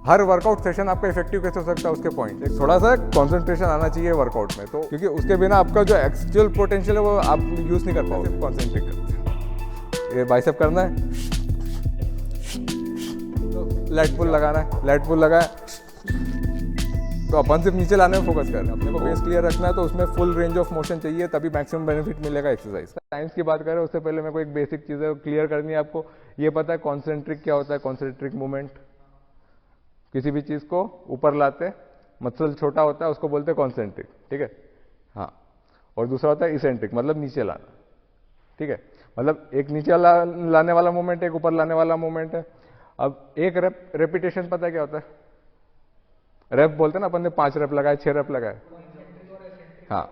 हर workout session आपका effective कैसे हो सकता है उसके पॉइंट एक थोड़ा सा कंसंट्रेशन आना चाहिए वर्कआउट में, तो क्योंकि उसके बिना आपका जो एक्चुअल पोटेंशियल है वो आप यूज़ नहीं कर पाओगे। कॉन्सेंट्रेट करते ये बाइसेप करना है तो लेट पुल लगाना है, लेट पुल लगाया तो अपन सिर्फ नीचे लाने में फोकस कर रहे हैं। अपने को बेस क्लियर रखना है तो उसमें फुल रेंज ऑफ मोशन चाहिए, तभी मैक्सिमम बेनिफिट मिलेगा एक्सरसाइज। टाइम्स की बात करें उससे पहले मेरे को एक बेसिक चीज़ है क्लियर करनी है आपको। ये पता है कॉन्सेंट्रिक क्या होता है? कॉन्सेंट्रिक मूवमेंट, किसी भी चीज़ को ऊपर लाते मसल छोटा होता है उसको बोलते हैं कॉन्सेंट्रिक, ठीक है। हाँ, और दूसरा होता है इसेंट्रिक, मतलब नीचे लाना, ठीक है। मतलब एक नीचे लाने वाला मूवमेंट है, एक ऊपर लाने वाला मूवमेंट है। अब एक रेपिटेशन पता है क्या होता है? रेप बोलते हैं ना अपन ने, 5 रेप लगाए 6 रेप लगाए, हाँ,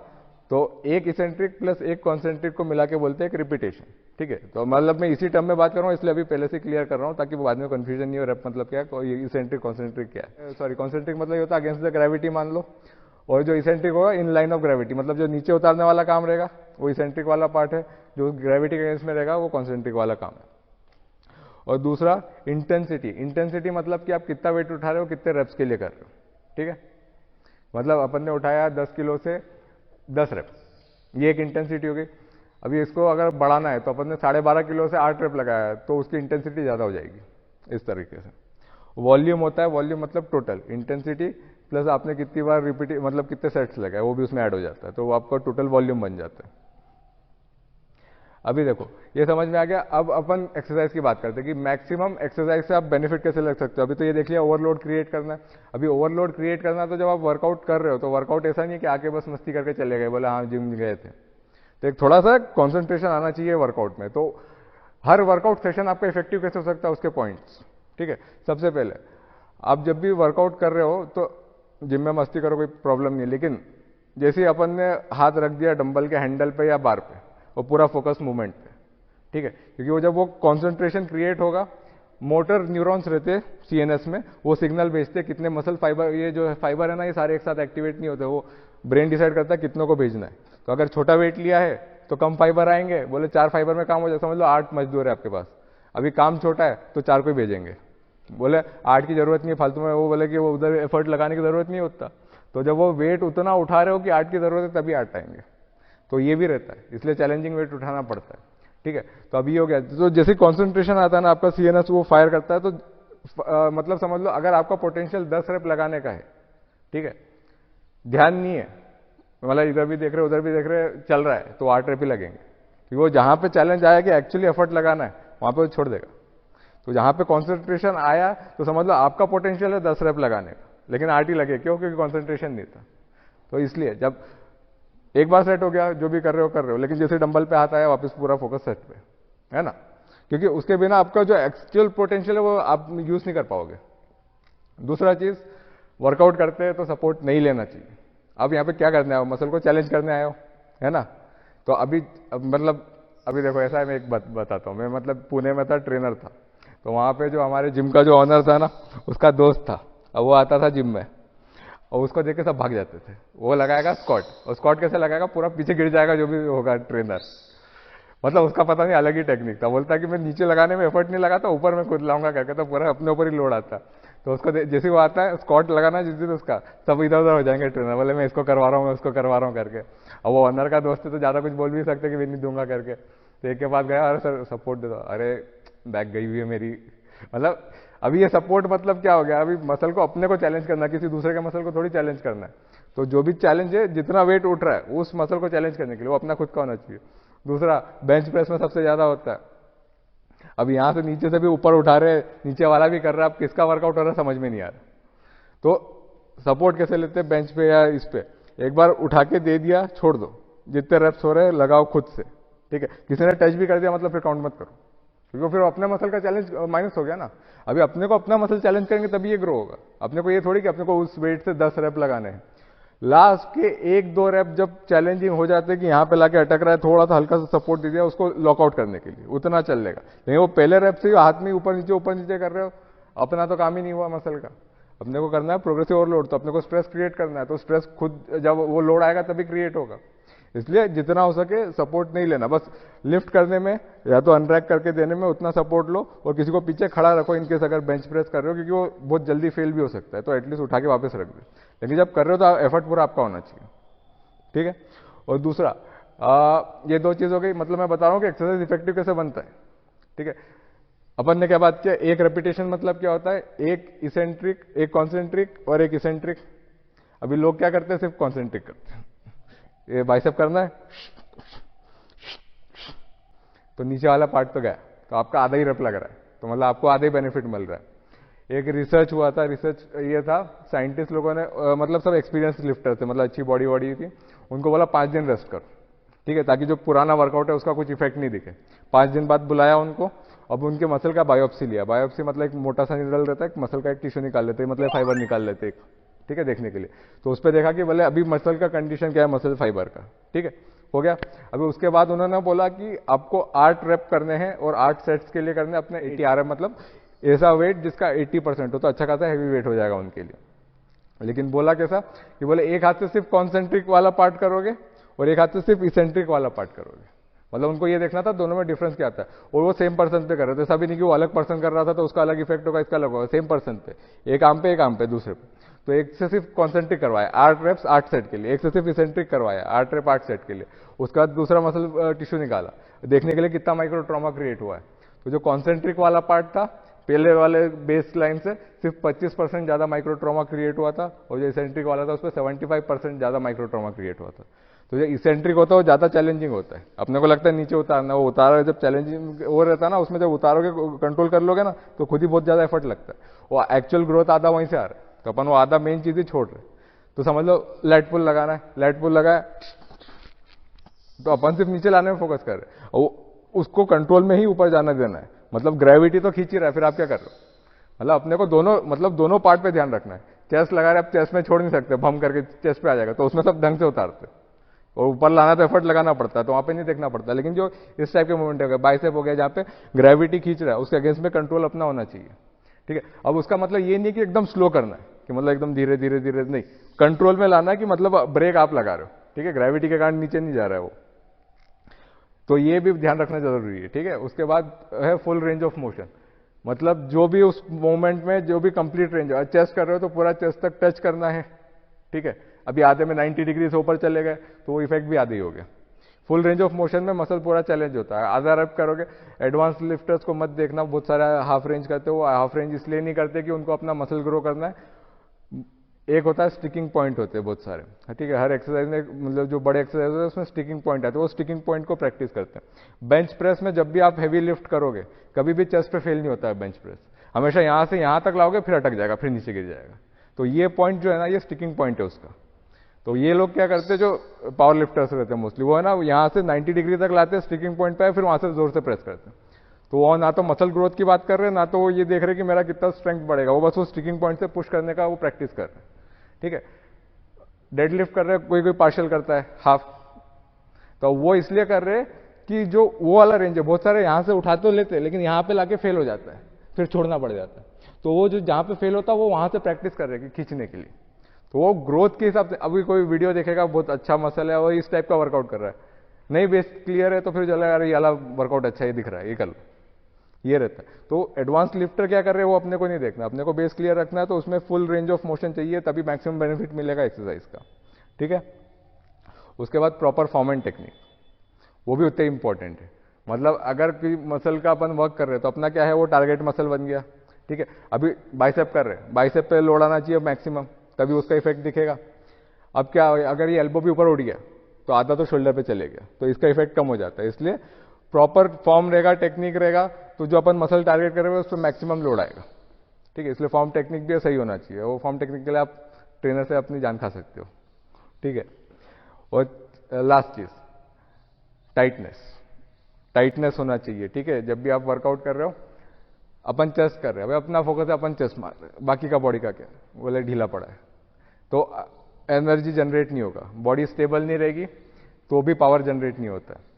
तो एक इसेंट्रिक प्लस एक कॉन्सेंट्रिक को मिला के बोलते हैं एक रिपीटेशन, ठीक है। तो मतलब मैं इसी टर्म में बात कर रहा हूँ इसलिए अभी पहले से क्लियर कर रहा हूँ ताकि बाद में कंफ्यूजन नहीं हो। रेप मतलब क्या है, इसेंट्रिक कॉन्सेंट्रिक क्या है? सॉरी, कॉन्सेंट्रिक मतलब ये होता है अगेंस्ट द ग्रेविटी मान लो, और जो इसेंट्रिक होगा इन लाइन ऑफ ग्रेविटी, मतलब जो नीचे उतारने वाला काम रहेगा वो इसेंट्रिक वाला पार्ट है, जो ग्रेविटी के अगेंस्ट में रहेगा वो कॉन्सेंट्रिक वाला काम है। और दूसरा इंटेंसिटी, इंटेंसिटी मतलब कि आप कितना वेट उठा रहे हो, कितने रेप्स के लिए कर रहे हो, ठीक है। मतलब अपन ने उठाया 10 किलो से 10 रेप, ये एक इंटेंसिटी होगी। अभी इसको अगर बढ़ाना है तो अपन ने 12.5 किलो से 8 रेप लगाया है तो उसकी इंटेंसिटी ज़्यादा हो जाएगी। इस तरीके से वॉल्यूम होता है, वॉल्यूम मतलब टोटल इंटेंसिटी प्लस आपने कितनी बार रिपीट, मतलब कितने सेट्स लगाए वो भी उसमें ऐड हो जाता है, तो वो आपका टोटल वॉल्यूम बन जाता है। अभी देखो ये समझ में आ गया। अब अपन एक्सरसाइज की बात करते हैं कि मैक्सिमम एक्सरसाइज से आप बेनिफिट कैसे लग सकते हो। अभी तो ये देख लिया ओवरलोड क्रिएट करना है। अभी ओवरलोड क्रिएट करना है तो जब आप वर्कआउट कर रहे हो तो वर्कआउट ऐसा नहीं है कि आके बस मस्ती करके चले गए, बोले हाँ जिम गए थे, तो एक थोड़ा सा कॉन्सेंट्रेशन आना चाहिए वर्कआउट में। तो हर वर्कआउट सेशन आपका इफेक्टिव कैसे हो सकता है उसके पॉइंट्स, ठीक है। सबसे पहले आप जब भी वर्कआउट कर रहे हो तो जिम में मस्ती करो, कोई प्रॉब्लम नहीं, लेकिन जैसे ही अपन ने हाथ रख दिया डंबल के हैंडल पे या बार पे, वो पूरा फोकस मूवमेंट पे, ठीक है। क्योंकि वो जब वो कॉन्सेंट्रेशन क्रिएट होगा, मोटर न्यूरॉन्स रहते हैं सीएनएस में, वो सिग्नल भेजते हैं कितने मसल फाइबर, ये जो फाइबर है ना ये सारे एक साथ एक्टिवेट नहीं होते, वो ब्रेन डिसाइड करता है कितनों को भेजना है। तो अगर छोटा वेट लिया है तो कम फाइबर आएंगे, बोले 4 फाइबर में काम हो जाए, समझ लो 8 मजदूर है आपके पास, अभी काम छोटा है तो 4 को ही भेजेंगे, बोले 8 की जरूरत नहीं है फालतू में, वो बोले कि वो उधर एफर्ट लगाने की जरूरत नहीं होता। तो जब वो वेट उतना उठा रहे हो कि 8 की जरूरत है तभी 8 आएंगे, तो ये भी रहता है, इसलिए चैलेंजिंग वेट उठाना पड़ता है, ठीक है। तो अभी हो गया, तो जैसे कॉन्सेंट्रेशन आता है ना आपका सीएनएस वो फायर करता है, तो मतलब समझ लो अगर आपका पोटेंशियल 10 रेप लगाने का है, ठीक है, ध्यान नहीं है, मतलब इधर भी देख रहे उधर भी देख रहे चल रहा है, तो 8 रेप ही लगेंगे, क्योंकि वो जहां पे चैलेंज आया कि एक्चुअली एफर्ट लगाना है वहां पे वो छोड़ देगा। तो जहां पे कॉन्सेंट्रेशन आया तो समझ लो आपका पोटेंशियल है 10 रेप लगाने का, लेकिन 8 ही लगे, क्यों? क्योंकि कॉन्सेंट्रेशन नहीं था। तो इसलिए जब एक बार सेट हो गया जो भी कर रहे हो, लेकिन जैसे डंबल पे हाथ आया वापस पूरा फोकस सेट पे, है ना, क्योंकि उसके बिना आपका जो एक्चुअल पोटेंशियल है वो आप यूज नहीं कर पाओगे। दूसरा चीज, वर्कआउट करते हैं तो सपोर्ट नहीं लेना चाहिए। अब यहाँ पे क्या करने आए हो? मसल को चैलेंज करने आए हो, है ना। तो अभी मतलब अभी देखो ऐसा है, मैं एक बताता हूँ। मैं मतलब पुणे में था, ट्रेनर था, तो वहां पे जो हमारे जिम का जो ऑनर था ना, उसका दोस्त था, अब वो आता था जिम में और उसको देख के सब भाग जाते थे। वो लगाएगा स्क्वाट, और स्क्वाट कैसे लगाएगा, पूरा पीछे गिर जाएगा जो भी होगा ट्रेनर, मतलब उसका पता नहीं अलग ही टेक्निक था। बोलता कि मैं नीचे लगाने में एफर्ट नहीं लगाता, ऊपर मैं खुद लाऊंगा करके, तो पूरा अपने ऊपर ही लोड आता। तो उसको जैसे वो आता है स्क्वाट लगाना जिस दिन, उसका सब इधर उधर हो जाएंगे ट्रेनर, बोले मैं इसको करवा रहा हूँ, मैं उसको करवा रहा हूँ करके। अब वो ऑनर का दोस्त है तो ज्यादा कुछ बोल भी सकते कि मैं नहीं दूंगा करके। तो एक के पास गया, अरे सर सपोर्ट दे दो, अरे बैक गई हुई है मेरी। मतलब अभी ये सपोर्ट मतलब क्या हो गया, अभी मसल को अपने को चैलेंज करना, किसी दूसरे के मसल को थोड़ी चैलेंज करना है। तो जो भी चैलेंज है, जितना वेट उठ रहा है उस मसल को चैलेंज करने के लिए वो अपना खुद का होना चाहिए। दूसरा, बेंच प्रेस में सबसे ज्यादा होता है। अब यहां से नीचे से भी ऊपर उठा रहे, नीचे वाला भी कर रहा है, अब किसका वर्कआउट हो रहा है समझ में नहीं आ रहा। तो सपोर्ट कैसे लेते हैं, बेंच पे या इस पे, एक बार उठा के दे दिया, छोड़ दो, जितने रेप्स हो रहे हैं लगाओ खुद से, ठीक है। किसी ने टच भी कर दिया मतलब फिर काउंट मत करो, क्योंकि फिर अपने मसल का चैलेंज माइनस हो गया ना। अभी अपने को अपना मसल चैलेंज करेंगे तभी ये ग्रो होगा। अपने को ये थोड़ी कि अपने को उस वेट से 10 रेप लगाने हैं, लास्ट के 1-2 रेप जब चैलेंजिंग हो जाते हैं कि यहाँ पे लाके अटक रहा है, थोड़ा सा हल्का सा सपोर्ट दे दिया उसको लॉकआउट करने के लिए, उतना चल लेगा। लेकिन वो पहले रेप से हाथ में ऊपर नीचे कर रहे हो, अपना तो काम ही नहीं हुआ मसल का। अपने को करना है प्रोग्रेसिव ओवरलोड, तो अपने को स्ट्रेस क्रिएट करना है, तो स्ट्रेस खुद जब वो लोड आएगा तभी क्रिएट होगा। इसलिए जितना हो सके सपोर्ट नहीं लेना, बस लिफ्ट करने में या तो अनरैक करके देने में उतना सपोर्ट लो, और किसी को पीछे खड़ा रखो इनकेस अगर बेंच प्रेस कर रहे हो, क्योंकि वो बहुत जल्दी फेल भी हो सकता है, तो एटलीस्ट उठा के वापस रख दे। लेकिन जब कर रहे हो तो एफर्ट पूरा आपका होना चाहिए, ठीक है। और दूसरा ये दो चीज हो गई, मतलब मैं बता रहा हूँ कि एक्सरसाइज इफेक्टिव कैसे बनता है, ठीक है। अपन ने क्या बात किया, एक रेपिटेशन मतलब क्या होता है, एक इसेंट्रिक, एक कॉन्सेंट्रिक और एक इसेंट्रिक। अभी लोग क्या करते हैं, सिर्फ कॉन्सेंट्रिक करते हैं। ये बाइसेप करना है तो नीचे वाला पार्ट तो गया, तो आपका आधा ही रप लग रहा है, तो मतलब आपको आधा ही बेनिफिट मिल रहा है। एक रिसर्च हुआ था, रिसर्च ये था, साइंटिस्ट लोगों ने मतलब सब एक्सपीरियंस लिफ्टर थे, मतलब अच्छी बॉडी थी, उनको बोला 5 दिन रेस्ट करो, ठीक है, ताकि जो पुराना वर्कआउट है उसका कुछ इफेक्ट नहीं दिखे। 5 दिन बाद बुलाया उनको, अब उनके मसल का बायोप्सी लिया। बायोप्सी मतलब एक मोटा सा निडल रहता है, मसल का एक टिश्यू निकाल लेते हैं, मतलब फाइबर निकाल लेते हैं, ठीक है, देखने के लिए। तो उस पर देखा कि बोले अभी मसल का कंडीशन क्या है, मसल फाइबर का, ठीक है, हो गया। अभी उसके बाद उन्होंने बोला कि आपको 8 रेप करने हैं और 8 सेट्स के लिए करने अपने 80 RM, मतलब ऐसा वेट जिसका 80% हो, तो अच्छा खासा हैवी वेट हो जाएगा उनके लिए। लेकिन बोला कैसा कि बोले एक हाथ से सिर्फ कॉन्सेंट्रिक वाला पार्ट करोगे और एक हाथ से सिर्फ इसेंट्रिक वाला पार्ट करोगे। मतलब उनको ये देखना था दोनों में डिफरेंस क्या आता है, और वो सेम पर्सन पे कर रहे थे, सभी नहीं कि वो अलग पर्सन कर रहा था तो उसका अलग इफेक्ट होगा, इसका अलग होगा, सेम पर्सन पे, एक आर्म पे दूसरे पे। तो एक से सिर्फ कॉन्सेंट्रिक करवाया 8 रेप्स 8 सेट के लिए, एक से सिर्फ इसेंट्रिक करवाया 8 रेप 8 सेट के लिए। उसके बाद दूसरा मसल टिश्यू निकाला, देखने के लिए कितना माइक्रो ट्रॉमा क्रिएट हुआ है। तो जो कॉन्सेंट्रिक वाला पार्ट था, पहले वाले बेस लाइन से सिर्फ 25% ज्यादा माइक्रो ट्रॉमा क्रिएट हुआ था, और जो इसेंट्रिक वाला था उस पर 75% ज्यादा माइक्रो ट्रॉमा क्रिएट हुआ था। तो जो इसेंट्रिक होता है वो ज्यादा चैलेंजिंग होता है, अपने को लगता है नीचे उतारना, वो उतारा जब चैलेंजिंग वो रहता है ना, उसमें जब उतारोगे कंट्रोल कर लोगे ना, तो खुद ही बहुत ज्यादा एफर्ट लगता है, वो एक्चुअल ग्रोथ आधा वहीं से आ रहा है, तो अपन वो आधा मेन चीज ही छोड़ रहे। तो समझ लो लेट पुल लगाना है, लेट पुल लगाया तो अपन सिर्फ नीचे लाने में फोकस कर रहे हैं, और उसको कंट्रोल में ही ऊपर जाना देना है, मतलब ग्रेविटी तो खींच ही रहा है, फिर आप क्या कर रहे हो, मतलब अपने को दोनों पार्ट पे ध्यान रखना है। चेस्ट लगा रहे, आप चेस्ट में छोड़ नहीं सकते, भम करके चेस्ट पे आ जाएगा, तो उसमें सब ढंग से उतारते, और ऊपर लाना तो एफर्ट लगाना पड़ता है, तो वहां पे नहीं देखना पड़ता। लेकिन जो इस टाइप के मूवमेंट हो गए, बाइसेप हो गया, जहां पे ग्रेविटी खींच रहा है, उसके अगेंस्ट में कंट्रोल अपना होना चाहिए, ठीक है। अब उसका मतलब ये नहीं कि एकदम स्लो करना है, कि मतलब एकदम धीरे धीरे धीरे नहीं, कंट्रोल में लाना है, कि मतलब ब्रेक आप लगा रहे हो, ठीक है, ग्रेविटी के कारण नीचे नहीं जा रहा है वो, तो ये भी ध्यान रखना जरूरी है, ठीक है। उसके बाद है फुल रेंज ऑफ मोशन, मतलब जो भी उस मोमेंट में जो भी कंप्लीट रेंज है, चेस्ट कर रहे हो तो पूरा चेस्ट तक टच करना है, ठीक है। अभी आधे में 90 डिग्री से ऊपर चले गए तो वो इफेक्ट भी आधे ही हो गया। फुल रेंज ऑफ मोशन में मसल पूरा चैलेंज होता है, आधा रेप करोगे। एडवांस लिफ्टर्स को मत देखना, बहुत सारा हाफ रेंज करते हो, हाफ रेंज इसलिए नहीं करते कि उनको अपना मसल ग्रो करना है, एक होता है स्टिकिंग पॉइंट होते हैं बहुत सारे, ठीक है, हर एक्सरसाइज में, मतलब जो बड़े एक्सरसाइज होते हैं उसमें स्टिकिंग पॉइंट आते हैं, वो स्टिकिंग पॉइंट को प्रैक्टिस करते हैं। बेंच प्रेस में जब भी आप हैवी लिफ्ट करोगे, कभी भी चेस्ट पे फेल नहीं होता है बेंच प्रेस, हमेशा यहां से यहां तक लाओगे, फिर अटक जाएगा, फिर नीचे गिर जाएगा। तो ये पॉइंट जो है ना, ये स्टिकिंग पॉइंट है उसका। तो ये लोग क्या करते हैं, जो पावर लिफ्टर्स रहते हैं मोस्टली, वो है ना, यहाँ से 90 डिग्री तक लाते हैं, स्टिकिंग पॉइंट पे, फिर वहां से जोर से प्रेस करते हैं। तो वो ना तो मसल ग्रोथ की बात कर रहे हैं, ना तो वो ये देख रहे कि मेरा कितना स्ट्रेंथ बढ़ेगा, वो बस वो स्टिकिंग पॉइंट से पुश करने का वो प्रैक्टिस कर रहे हैं, ठीक है। डेडलिफ्ट कर रहे हैं, कोई कोई पार्शियल करता है हाफ, तो वो इसलिए कर रहे हैं कि जो वो वाला रेंज है, बहुत सारे यहां से उठा तो लेते हैं, लेकिन यहाँ पे लाके फेल हो जाता है, फिर छोड़ना पड़ जाता है। तो वो जो जहां पे फेल होता है वो वहां से प्रैक्टिस कर रहे हैं खींचने के लिए। तो वो ग्रोथ के हिसाब से, अभी कोई वीडियो देखेगा बहुत अच्छा मसल है और इस टाइप का वर्कआउट कर रहा है, नहीं बेस क्लियर है तो फिर चला यार ये वाला वर्कआउट अच्छा ही दिख रहा है, ये कर लो, ये रहता है। तो एडवांस लिफ्टर क्या कर रहे हैं वो अपने को नहीं देखना, अपने को बेस क्लियर रखना है, तो उसमें फुल रेंज ऑफ मोशन चाहिए, तभी मैक्सिमम बेनिफिट मिलेगा एक्सरसाइज का, ठीक है। उसके बाद प्रॉपर फॉर्म एंड टेक्निक, वो भी उतने इंपॉर्टेंट है। मतलब अगर कोई मसल का अपन वर्क कर रहे हैं तो अपना क्या है, वो टारगेट मसल बन गया, ठीक है। अभी बाइसेप कर रहे हैं, बाइसेप पे लोड आना चाहिए मैक्सिमम, तभी उसका इफेक्ट दिखेगा। अब क्या, अगर ये एल्बो भी ऊपर उठ गया तो आधा तो शोल्डर पे चले गया, तो इसका इफेक्ट कम हो जाता है। इसलिए प्रॉपर फॉर्म रहेगा, टेक्निक रहेगा, तो जो अपन मसल टारगेट करेंगे उस पर मैक्सिमम लोड आएगा, ठीक है। इसलिए फॉर्म टेक्निक भी सही होना चाहिए, वो फॉर्म टेक्निक के लिए आप ट्रेनर से अपनी जान खा सकते हो, ठीक है। और लास्ट चीज टाइटनेस होना चाहिए, ठीक है। जब भी आप वर्कआउट कर रहे हो, अपन चेस्ट कर रहे हैं, भाई अपना फोकस है, अपन चेस्ट मार रहे हैं, बाकी का बॉडी का क्या, बोले ढीला पड़ा है, तो एनर्जी जनरेट नहीं होगा, बॉडी स्टेबल नहीं रहेगी, तो भी पावर जनरेट नहीं होता है।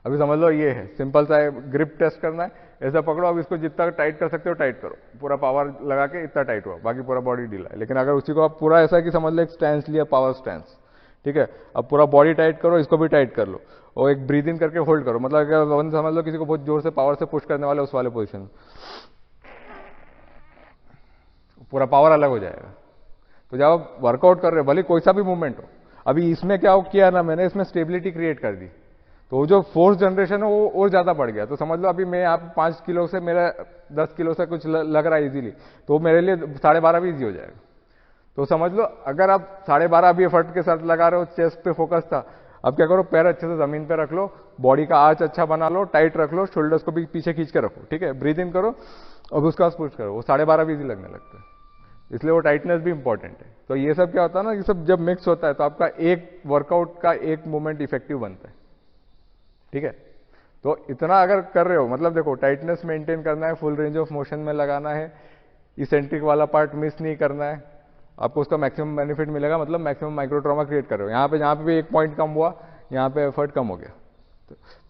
अभी समझ लो ये है सिंपल सा ग्रिप टेस्ट करना है, ऐसा पकड़ो, अब इसको जितना टाइट कर सकते हो टाइट करो, पूरा पावर लगा के इतना टाइट हुआ, बाकी पूरा बॉडी ढीला है। लेकिन अगर उसी को आप पूरा ऐसा कि समझ लो एक स्टैंस लिया, पावर स्टैंस, ठीक है। अब पूरा बॉडी टाइट करो, इसको भी टाइट कर लो और एक ब्रीद इन करके होल्ड करो, मतलब अगर समझ लो किसी को बहुत जोर से पावर से पुश करने वाले उस वाले पोजिशन, पूरा पावर अलग हो जाएगा। तो जब आप वर्कआउट कर रहे हो, भले कोई सा भी मूवमेंट हो, अभी इसमें क्या किया ना मैंने, इसमें स्टेबिलिटी क्रिएट कर दी, तो जो फोर्स जनरेशन है वो और ज्यादा बढ़ गया। तो समझ लो अभी मैं आप 5 किलो से मेरा 10 किलो से कुछ लग रहा है इजीली, तो मेरे लिए 12.5 भी इजी हो जाएगा। तो समझ लो अगर आप 12.5 भी एफर्ट के साथ लगा रहे हो, चेस्ट पे फोकस था, अब क्या करो, पैर अच्छे से जमीन पे रख लो, बॉडी का आर्च अच्छा बना लो, टाइट रख लो, शोल्डर्स को भी पीछे खींच के रखो, ठीक है। ब्रीद इन करो और उसके बाद पुश करो, वो 12.5 भी इजी लगने लगता है, इसलिए वो टाइटनेस भी इंपॉर्टेंट है। तो ये सब क्या होता है ना, ये सब जब मिक्स होता है तो आपका एक वर्कआउट का एक मूवमेंट इफेक्टिव बनता है, ठीक है। तो इतना अगर कर रहे हो, मतलब देखो टाइटनेस मेंटेन करना है, फुल रेंज ऑफ मोशन में लगाना है, इसेंट्रिक वाला पार्ट मिस नहीं करना है, आपको उसका मैक्सिमम बेनिफिट मिलेगा, मतलब मैक्सिमम माइक्रो ट्रॉमा क्रिएट कर रहे हो। यहाँ पे जहाँ पे भी एक पॉइंट कम हुआ, यहाँ पे एफर्ट कम हो गया,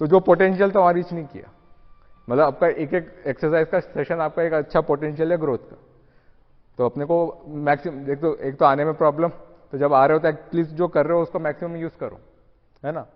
तो जो पोटेंशियल था वहाँ रीच नहीं किया, मतलब आपका एक एक एक्सरसाइज का सेशन आपका एक अच्छा पोटेंशियल है ग्रोथ का। तो अपने को मैक्सिमम देख, तो एक तो आने में प्रॉब्लम, तो जब आ रहे हो तो एटलीस्ट जो कर रहे हो उसको मैक्सिमम यूज करो, है ना।